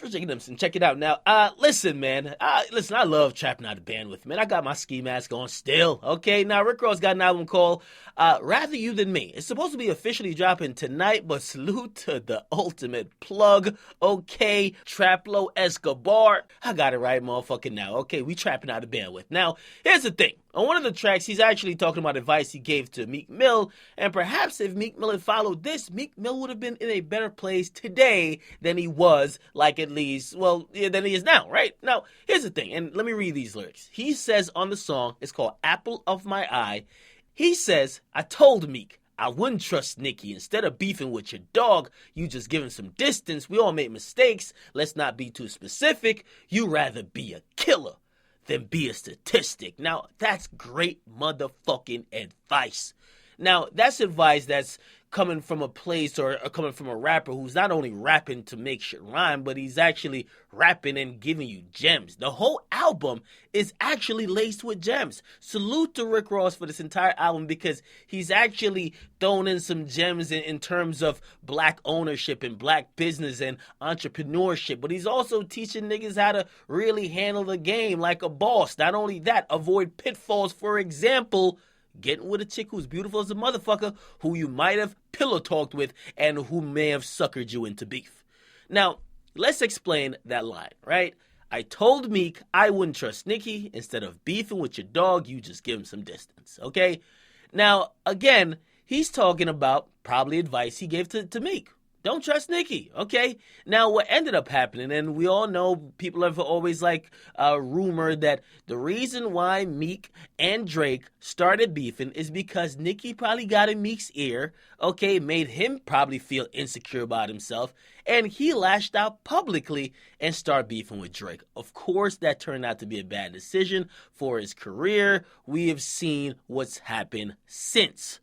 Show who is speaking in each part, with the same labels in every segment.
Speaker 1: much for checking them and check it out. Now, listen, man. Listen, I love Trapping Out of Bandwidth, man. I got my ski mask on still, okay? Now, Rick Ross got an album called Rather You Than Me. It's supposed to be officially dropping tonight, but salute to the ultimate plug, okay? Traplo Escobar. I got it right, motherfucking now. Okay, we trapping out of bandwidth. Now, here's the thing. On one of the tracks, he's actually talking about advice he gave to Meek Mill, and perhaps if Meek Mill had followed this, Meek Mill would have been in a better place today than he was, like at least, well, yeah, than he is now, right? Now, here's the thing, and let me read these lyrics. He says on the song, it's called Apple of My Eye, he says, I told Meek, I wouldn't trust Nicki. Instead of beefing with your dog, you just give him some distance. We all make mistakes. Let's not be too specific. You rather be a killer than be a statistic. Now, that's great motherfucking advice. Now, that's advice that's coming from a place or coming from a rapper who's not only rapping to make shit rhyme, but he's actually rapping and giving you gems. The whole album is actually laced with gems. Salute to Rick Ross for this entire album because he's actually thrown in some gems in terms of black ownership and black business and entrepreneurship, but he's also teaching niggas how to really handle the game like a boss. Not only that, avoid pitfalls. For example, getting with a chick who's beautiful as a motherfucker, who you might have pillow talked with, and who may have suckered you into beef. Now, let's explain that line, right? I told Meek I wouldn't trust Nicki. Instead of beefing with your dog, you just give him some distance, okay? Now, again, he's talking about probably advice he gave to Meek. Don't trust Nicki, okay? Now, what ended up happening, and we all know people have always rumored that the reason why Meek and Drake started beefing is because Nicki probably got in Meek's ear, okay, made him probably feel insecure about himself, and he lashed out publicly and started beefing with Drake. Of course, that turned out to be a bad decision for his career. We have seen what's happened since.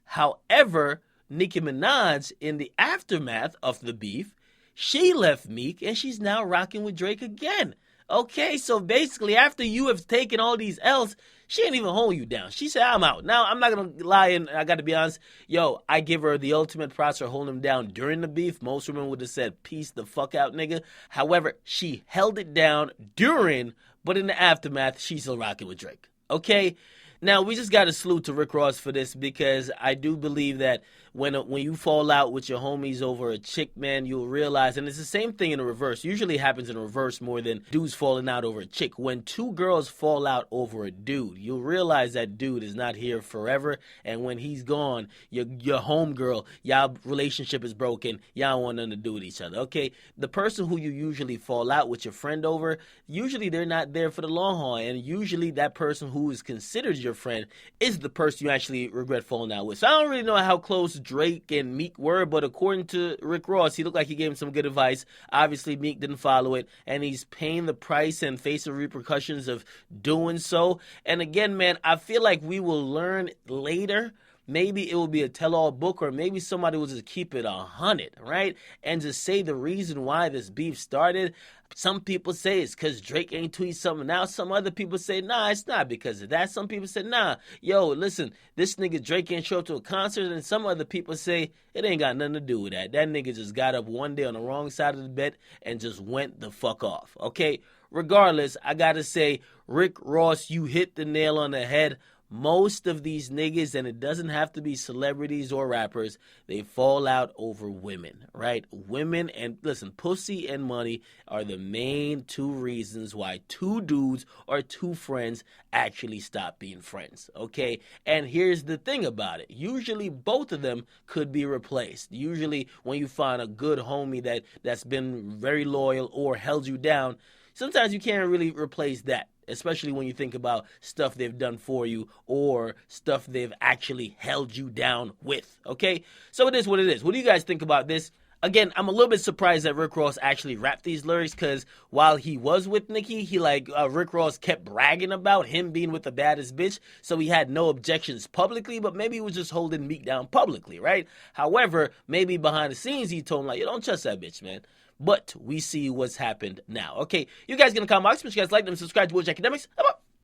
Speaker 1: However, Nicki Minaj, in the aftermath of the beef, she left Meek and she's now rocking with Drake again. Okay, so basically after you have taken all these L's, she ain't even holding you down. She said, I'm out. Now, I'm not going to lie, and I got to be honest. Yo, I give her the ultimate props for holding him down during the beef. Most women would have said, peace the fuck out, nigga. However, she held it down during, but in the aftermath, she's still rocking with Drake. Okay? Now, we just got to salute to Rick Ross for this because I do believe that when you fall out with your homies over a chick, man, you'll realize, and it's the same thing in the reverse. Usually it happens in reverse more than dudes falling out over a chick. When two girls fall out over a dude, you'll realize that dude is not here forever, and when he's gone, your homegirl, y'all relationship is broken, y'all don't want nothing to do with each other, okay? The person who you usually fall out with your friend over, usually they're not there for the long haul, and usually that person who is considered your friend is the person you actually regret falling out with. So I don't really know how close Drake and Meek were, but according to Rick Ross, he looked like he gave him some good advice. Obviously, Meek didn't follow it, and he's paying the price and facing repercussions of doing so. And again, man, I feel like we will learn later. Maybe it will be a tell-all book, or maybe somebody will just keep it 100, right? And just say the reason why this beef started. Some people say it's because Drake ain't tweet something out. Some other people say, nah, it's not because of that. Some people say, nah, yo, listen, this nigga Drake ain't show up to a concert. And some other people say, it ain't got nothing to do with that. That nigga just got up one day on the wrong side of the bed and just went the fuck off, okay? Regardless, I gotta say, Rick Ross, you hit the nail on the head. Most of these niggas, and it doesn't have to be celebrities or rappers, they fall out over women, right? Women and, listen, pussy and money are the main two reasons why two dudes or two friends actually stop being friends, okay? And here's the thing about it. Usually both of them could be replaced. Usually when you find a good homie that's been very loyal or held you down, sometimes you can't really replace that, especially when you think about stuff they've done for you or stuff they've actually held you down with, okay? So it is what it is. What do you guys think about this? Again, I'm a little bit surprised that Rick Ross actually rapped these lyrics because while he was with Nicki, Rick Ross kept bragging about him being with the baddest bitch, so he had no objections publicly, but maybe he was just holding Meek down publicly, right? However, maybe behind the scenes he told him, like, you don't trust that bitch, man. But we see what's happened now. Okay, you guys get in the comment box. Make sure you guys like them, subscribe to Akademiks.